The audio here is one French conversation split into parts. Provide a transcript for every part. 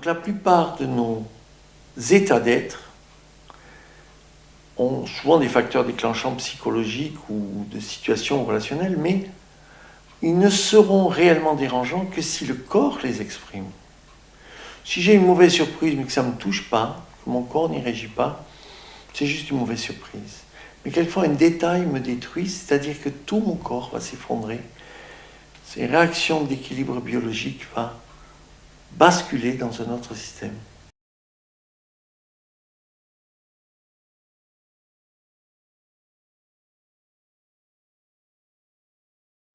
la plupart de nos états d'être ont souvent des facteurs déclenchants psychologiques ou de situations relationnelles, mais ils ne seront réellement dérangeants que si le corps les exprime. Si j'ai une mauvaise surprise mais que ça ne me touche pas, que mon corps n'y réagit pas, c'est juste une mauvaise surprise. Mais quelquefois un détail me détruit, c'est-à-dire que tout mon corps va s'effondrer. Ces réactions d'équilibre biologique vont basculer dans un autre système.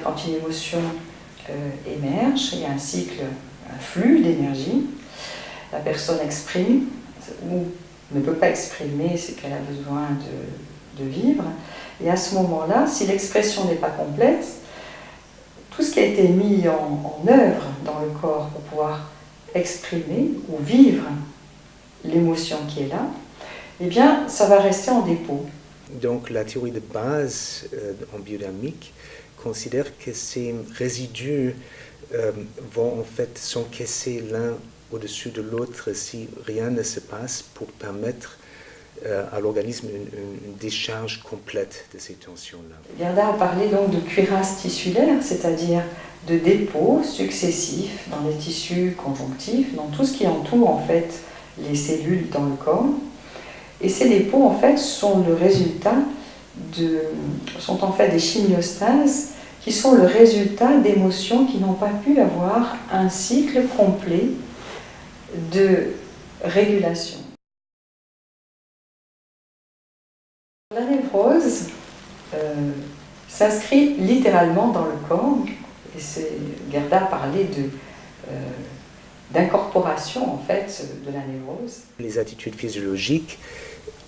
Quand une émotion émerge, il y a un cycle, un flux d'énergie, la personne exprime ou ne peut pas exprimer ce qu'elle a besoin de vivre. Et à ce moment-là, si l'expression n'est pas complète, tout ce qui a été mis en œuvre dans le corps pour pouvoir exprimer ou vivre l'émotion qui est là, eh bien, ça va rester en dépôt. Donc la théorie de base en biodynamique considère que ces résidus vont en fait s'encaisser l'un au-dessus de l'autre si rien ne se passe pour permettre à l'organisme une décharge complète de ces tensions-là. Gerda a parlé donc de cuirasse tissulaire, c'est-à-dire de dépôts successifs dans les tissus conjonctifs, dans tout ce qui entoure en fait les cellules dans le corps. Et ces dépôts en fait sont le résultat sont en fait des chimiostases qui sont le résultat d'émotions qui n'ont pas pu avoir un cycle complet de régulation. La névrose s'inscrit littéralement dans le corps, et Gerda parlait d'incorporation en fait de la névrose. Les attitudes physiologiques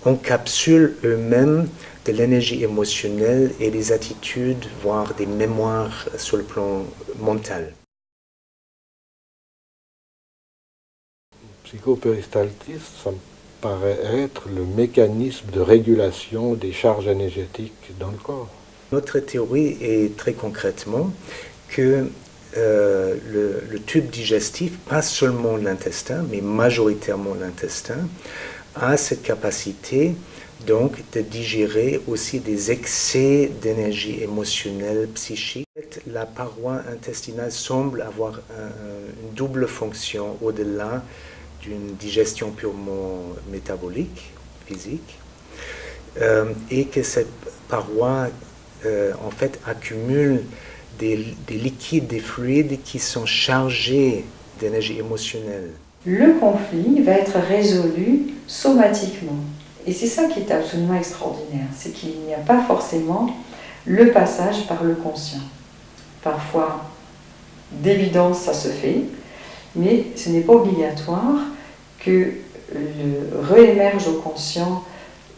encapsulent eux-mêmes de l'énergie émotionnelle et des attitudes, voire des mémoires sur le plan mental. Psychopéristaltisme, ça me paraît être le mécanisme de régulation des charges énergétiques dans le corps. Notre théorie est très concrètement que le tube digestif, pas seulement l'intestin, mais majoritairement l'intestin, a cette capacité donc de digérer aussi des excès d'énergie émotionnelle, psychique. La paroi intestinale semble avoir une double fonction au-delà d'une digestion purement métabolique, physique, et que cette paroi en fait accumule des liquides, des fluides qui sont chargés d'énergie émotionnelle. Le conflit va être résolu somatiquement. Et c'est ça qui est absolument extraordinaire, c'est qu'il n'y a pas forcément le passage par le conscient. Parfois, d'évidence, ça se fait, mais ce n'est pas obligatoire que réémerge au conscient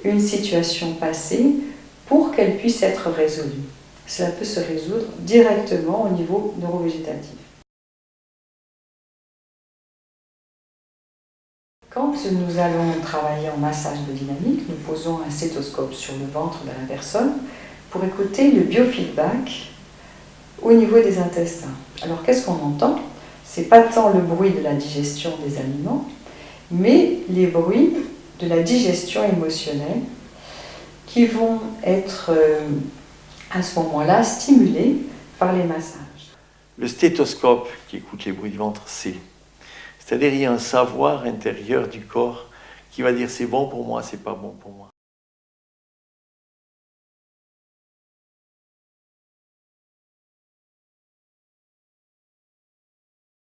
une situation passée pour qu'elle puisse être résolue. Cela peut se résoudre directement au niveau neurovégétatif. Quand nous allons travailler en massage biodynamique, nous posons un stéthoscope sur le ventre de la personne pour écouter le biofeedback au niveau des intestins. Alors qu'est-ce qu'on entend? Ce n'est pas tant le bruit de la digestion des aliments, mais les bruits de la digestion émotionnelle qui vont être à ce moment-là stimulés par les massages. Le stéthoscope qui écoute les bruits du ventre, c'est-à-dire il y a un savoir intérieur du corps qui va dire c'est bon pour moi, c'est pas bon pour moi.